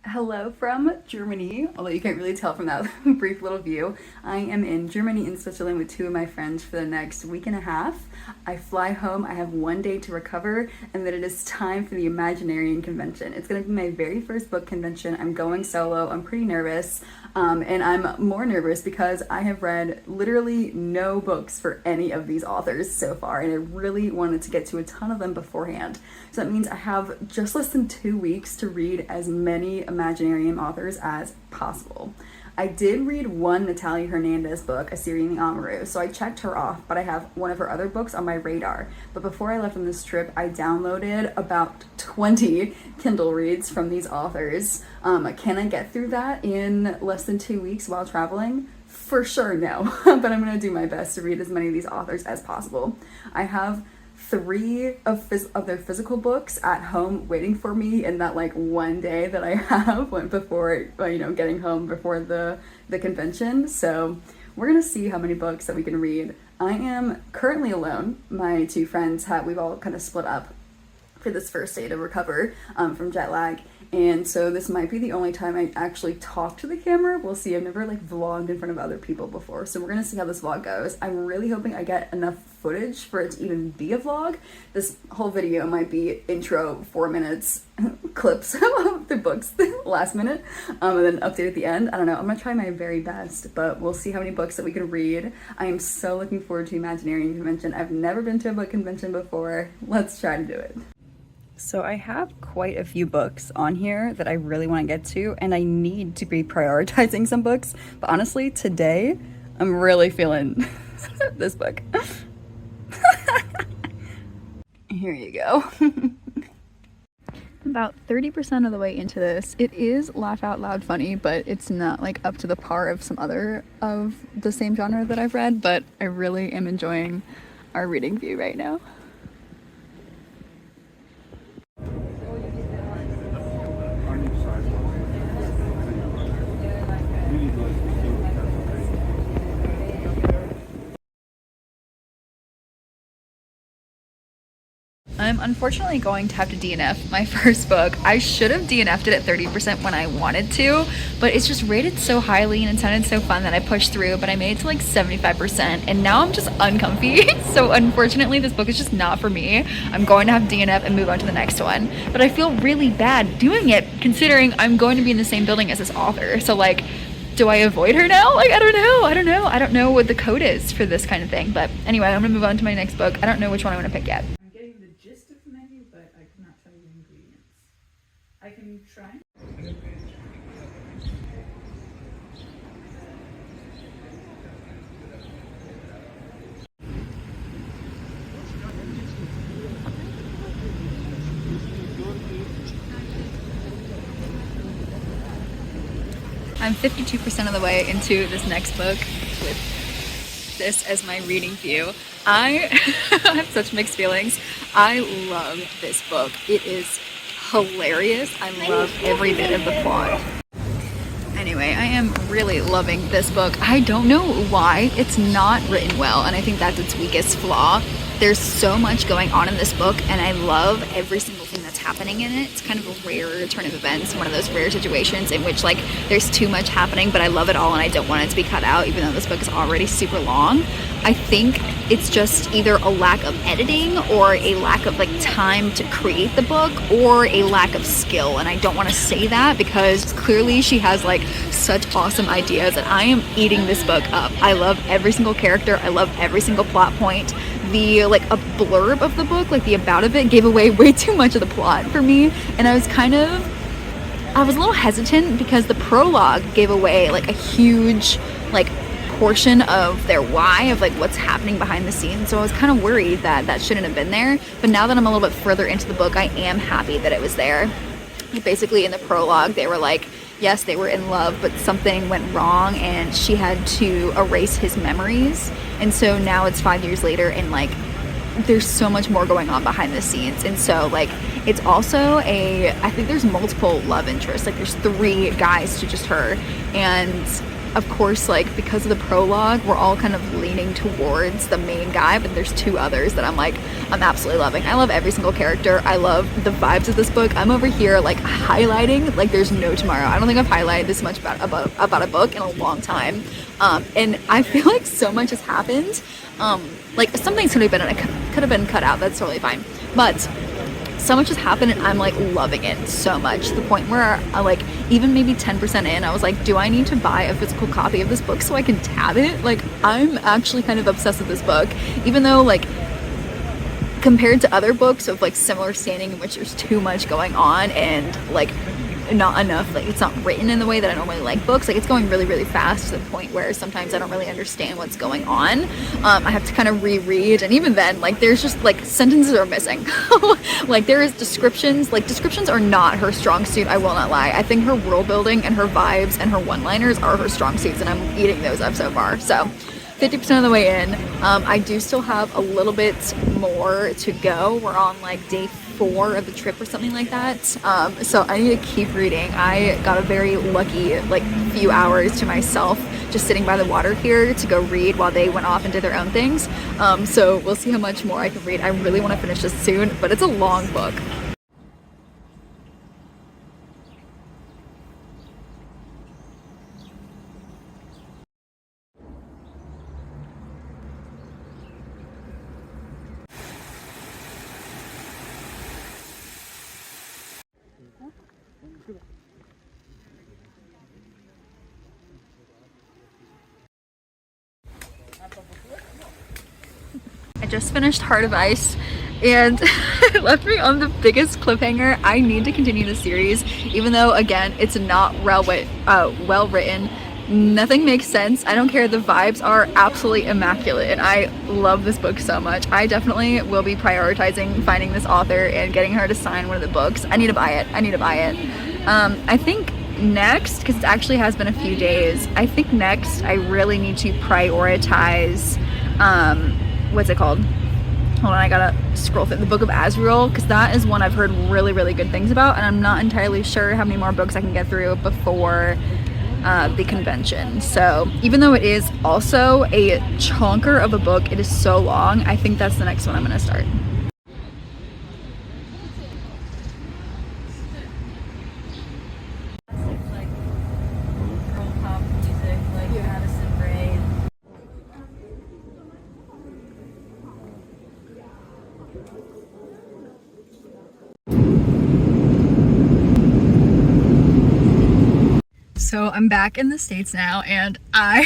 Hello from Germany, although you can't really tell from that brief little view. I am in Germany and Switzerland with two of my friends for the next week and a half. I fly home, I have one day to recover, and then it is time for the Imaginarium convention. It's going to be my very first book convention. I'm going solo, I'm pretty nervous, and I'm more nervous because I have read literally no books for any of these authors so far, and I really wanted to get to a ton of them beforehand. So that means I have just less than 2 weeks to read as many Imaginarium authors as possible. I did read one Natalia Hernandez book, A Syrian Amaru, so I checked her off, but I have one of her other books on my radar. But before I left on this trip, I downloaded about 20 Kindle reads from these authors. Can I get through that in less than 2 weeks while traveling? For sure, no. But I'm going to do my best to read as many of these authors as possible. I have 3 of their physical books at home waiting for me in that like one day that I have before getting home before the convention. So we're gonna see how many books that we can read. I am currently alone. My 2 friends we've all kind of split up for this first day to recover from jet lag. And so this might be the only time I actually talk to the camera. We'll see. I've never vlogged in front of other people before. So we're gonna see how this vlog goes. I'm really hoping I get enough footage for it to even be a vlog. This whole video might be intro 4 minutes clips of the books last minute, and then update at the end. I don't know. I'm gonna try my very best, but we'll see how many books that we can read. I am so looking forward to Imaginarium convention. I've never been to a book convention before. Let's try to do it. So I have quite a few books on here that I really want to get to, and I need to be prioritizing some books. But honestly, today, I'm really feeling this book. Here you go. About 30% of the way into this. It is laugh out loud funny, but it's not up to the par of some other of the same genre that I've read, but I really am enjoying our reading view right now. I'm unfortunately going to have to DNF my first book. I should have DNF'd it at 30% when I wanted to, but it's just rated so highly and it sounded so fun that I pushed through, but I made it to 75%, and now I'm just uncomfy. So unfortunately, this book is just not for me. I'm going to have DNF and move on to the next one, but I feel really bad doing it considering I'm going to be in the same building as this author. So do I avoid her now? I don't know what the code is for this kind of thing, but anyway, I'm gonna move on to my next book. I don't know which one I want to pick yet. I can try. I'm 52% of the way into this next book with this as my reading view. I have such mixed feelings. I love this book. It is hilarious. I love every bit of the plot. Anyway, I am really loving this book. I don't know why it's not written well, and I think that's its weakest flaw. There's so much going on in this book, and I love every single thing that's happening in it. It's kind of a rare turn of events, one of those rare situations in which there's too much happening, but I love it all and I don't want it to be cut out, even though this book is already super long. I think it's just either a lack of editing or a lack of time to create the book, or a lack of skill, and I don't want to say that because clearly she has such awesome ideas, and I am eating this book up. I love every single character. I love every single plot point. The a blurb of the book, the about of it, gave away way too much of the plot for me, and I was a little hesitant because the prologue gave away a huge portion of their why of what's happening behind the scenes, so I was kind of worried that shouldn't have been there. But now that I'm a little bit further into the book, I am happy that it was there. Basically in the prologue they were yes, they were in love, but something went wrong and she had to erase his memories, and so now it's 5 years later, and there's so much more going on behind the scenes. And so it's also I think there's multiple love interests. There's 3 guys to just her, and of course, like, because of the prologue, we're all kind of leaning towards the main guy, but there's two others that I'm absolutely loving. I love every single character. I love the vibes of this book. I'm over here like highlighting like there's no tomorrow. I don't think I've highlighted this much about a book in a long time, and I feel like so much has happened. Like, some things could have been cut out. That's totally fine, but so much has happened and I'm like loving it so much, to the point where I, like, even maybe 10% in, I was like, do I need to buy a physical copy of this book so I can tab it? Like, I'm actually kind of obsessed with this book, even though, like, compared to other books of like similar standing in which there's too much going on and like not enough, like, it's not written in the way that I normally like books. Like, it's going really, really fast to the point where sometimes I don't really understand what's going on. I have to kind of reread, and even then, like, there's just like sentences are missing. Like, there is descriptions. Like, descriptions are not her strong suit, I will not lie. I think her world building and her vibes and her one-liners are her strong suits, and I'm eating those up so far. So 50% of the way in. I do still have a little bit more to go. We're on like day 4 of the trip or something like that. So I need to keep reading. I got a very lucky like few hours to myself just sitting by the water here to go read while they went off and did their own things. So we'll see how much more I can read. I really want to finish this soon, but it's a long book. I just finished Heart of Ice and it left me on the biggest cliffhanger. I need to continue the series, even though, again, it's not well written. Nothing makes sense. I don't care. The vibes are absolutely immaculate and I love this book so much. I definitely will be prioritizing finding this author and getting her to sign one of the books. I need to buy it. I think next, because it actually has been a few days, I think next I really need to prioritize what's it called? Hold on, I gotta scroll through the Book of Azrael, because that is one I've heard really, really good things about, and I'm not entirely sure how many more books I can get through before the convention. So even though it is also a chonker of a book, it is so long, I think that's the next one I'm gonna start. So I'm back in the States now and I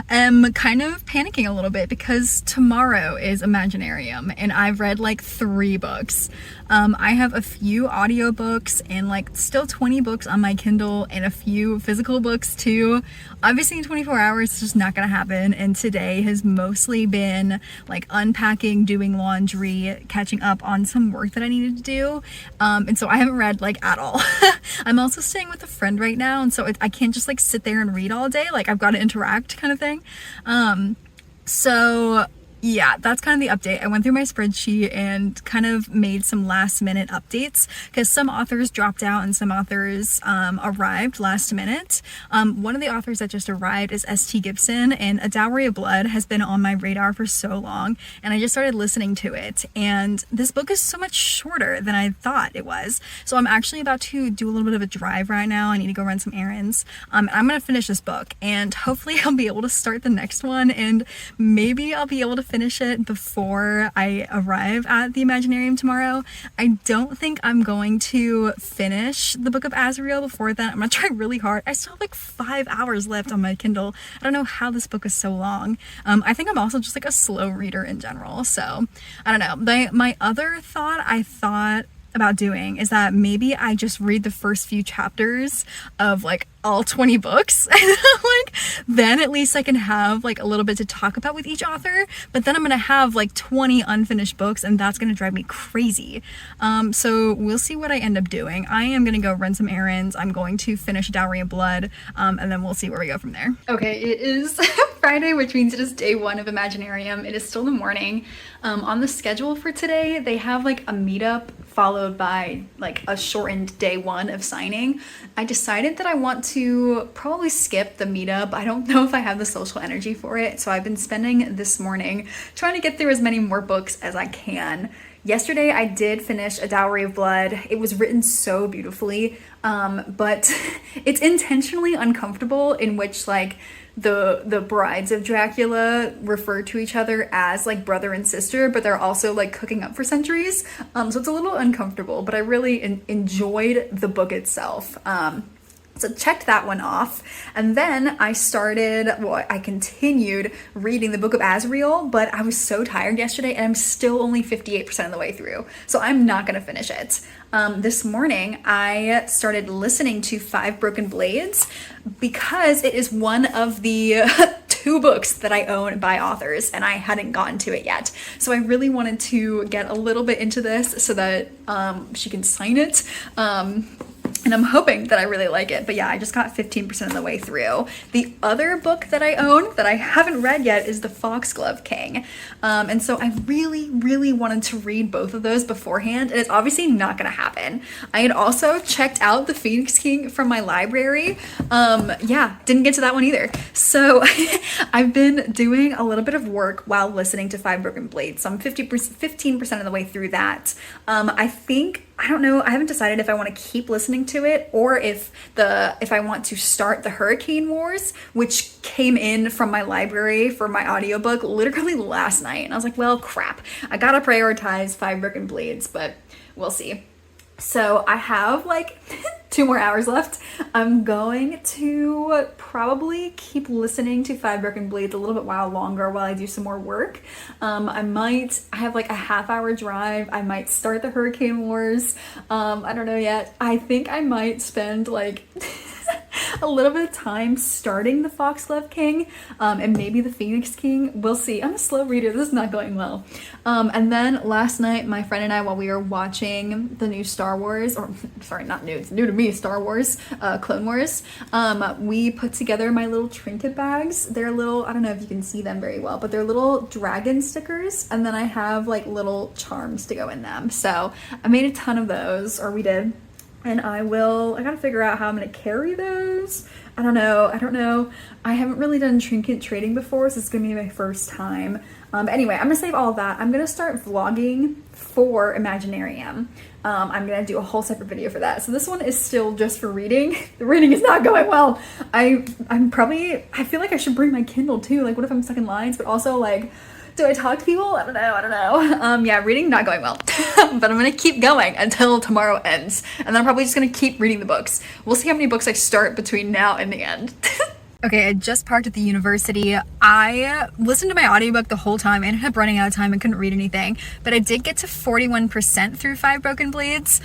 am kind of panicking a little bit because tomorrow is Imaginarium and I've read like 3 books. I have a few audiobooks and like still 20 books on my Kindle and a few physical books too. Obviously in 24 hours it's just not gonna happen, and today has mostly been like unpacking, doing laundry, catching up on some work that I needed to do, and so I haven't read like at all. I'm also staying with a friend right now, and so I can't just like sit there and read all day. Like, I've got to interact kind of thing. So yeah, that's kind of the update. I went through my spreadsheet and kind of made some last minute updates because some authors dropped out and some authors arrived last minute. One of the authors that just arrived is St. Gibson, and A Dowry of Blood has been on my radar for so long, and I just started listening to it, and this book is so much shorter than I thought it was. So I'm actually about to do a little bit of a drive right now. I need to go run some errands. I'm gonna finish this book and hopefully I'll be able to start the next one, and maybe I'll be able to finish it before I arrive at the Imaginarium tomorrow. I don't think I'm going to finish the Book of Azrael before that. I'm gonna try really hard. I still have like 5 hours left on my Kindle. I don't know how this book is so long. I think I'm also just like a slow reader in general, so I don't know. My other thought I thought about doing is that maybe I just read the first few chapters of like all 20 books like then at least I can have like a little bit to talk about with each author, but then I'm gonna have like 20 unfinished books and that's gonna drive me crazy. So we'll see what I end up doing. I am gonna go run some errands. I'm going to finish Dowry of Blood, and then we'll see where we go from there. Okay, it is Friday, which means it is day 1 of Imaginarium. It is still the morning. On the schedule for today they have like a meetup followed by like a shortened day one of signing, I decided that I want to probably skip the meetup. I don't know if I have the social energy for it, so I've been spending this morning trying to get through as many more books as I can. Yesterday I did finish A Dowry of Blood. It was written so beautifully, but it's intentionally uncomfortable, in which like the brides of Dracula refer to each other as like brother and sister, but they're also like cooking up for centuries. So it's a little uncomfortable, but I really enjoyed the book itself. So checked that one off. And then I continued reading the Book of Azrael, but I was so tired yesterday and I'm still only 58% of the way through. So I'm not going to finish it. This morning I started listening to Five Broken Blades because it is one of the 2 books that I own by authors and I hadn't gotten to it yet. So I really wanted to get a little bit into this so that she can sign it. And I'm hoping that I really like it. But yeah, I just got 15% of the way through. The other book that I own that I haven't read yet is The Foxglove King. And so I really, really wanted to read both of those beforehand. And it's obviously not going to happen. I had also checked out The Phoenix King from my library. Yeah, didn't get to that one either. So I've been doing a little bit of work while listening to Five Broken Blades. So I'm 15% of the way through that. I don't know, I haven't decided if I want to keep listening to it or if I want to start the Hurricane Wars, which came in from my library for my audiobook literally last night. And I was like, well, crap, I gotta prioritize Five Broken Blades, but we'll see. So I have like 2 more hours left. I'm going to probably keep listening to Five Broken Blades a little bit longer while I do some more work. I have like a half-hour drive. I might start the Hurricane Wars. I don't know yet. I think I might spend like a little bit of time starting the Foxglove King and maybe the Phoenix King. We'll see. I'm a slow reader. This is not going well. And then last night, my friend and I, while we were watching the new Star Wars, or sorry, not new, it's new to me, Star Wars, Clone Wars, we put together my little trinket bags. They're little, I don't know if you can see them very well, but they're little dragon stickers. And then I have like little charms to go in them. So I made a ton of those, or we did. And I gotta figure out how I'm gonna carry those. I don't know. I haven't really done trinket trading before, so it's gonna be my first time. But anyway, I'm gonna save all of that. I'm gonna start vlogging for Imaginarium. I'm gonna do a whole separate video for that. So this one is still just for reading. The reading is not going well. I feel like I should bring my Kindle too. Like, what if I'm stuck in lines? But also like, do I talk to people? I don't know. Yeah, reading not going well. But I'm gonna keep going until tomorrow ends. And then I'm probably just gonna keep reading the books. We'll see how many books I start between now and the end. Okay, I just parked at the university. I listened to my audiobook the whole time. I ended up running out of time and couldn't read anything. But I did get to 41% through Five Broken Blades.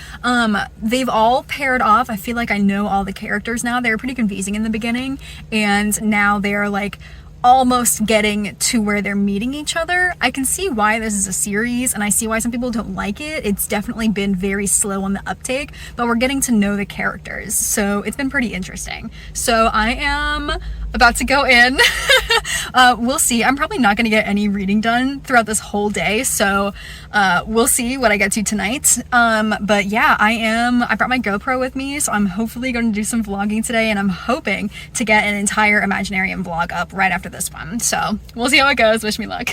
They've all paired off. I feel like I know all the characters now. They were pretty confusing in the beginning. And now they're like almost getting to where they're meeting each other. I can see why this is a series and I see why some people don't like it. It's definitely been very slow on the uptake, but we're getting to know the characters. So it's been pretty interesting. So I am about to go in. We'll see. I'm probably not going to get any reading done throughout this whole day. So we'll see what I get to tonight. But yeah, I brought my GoPro with me. So I'm hopefully going to do some vlogging today and I'm hoping to get an entire Imaginarium vlog up right after this one. So we'll see how it goes. Wish me luck.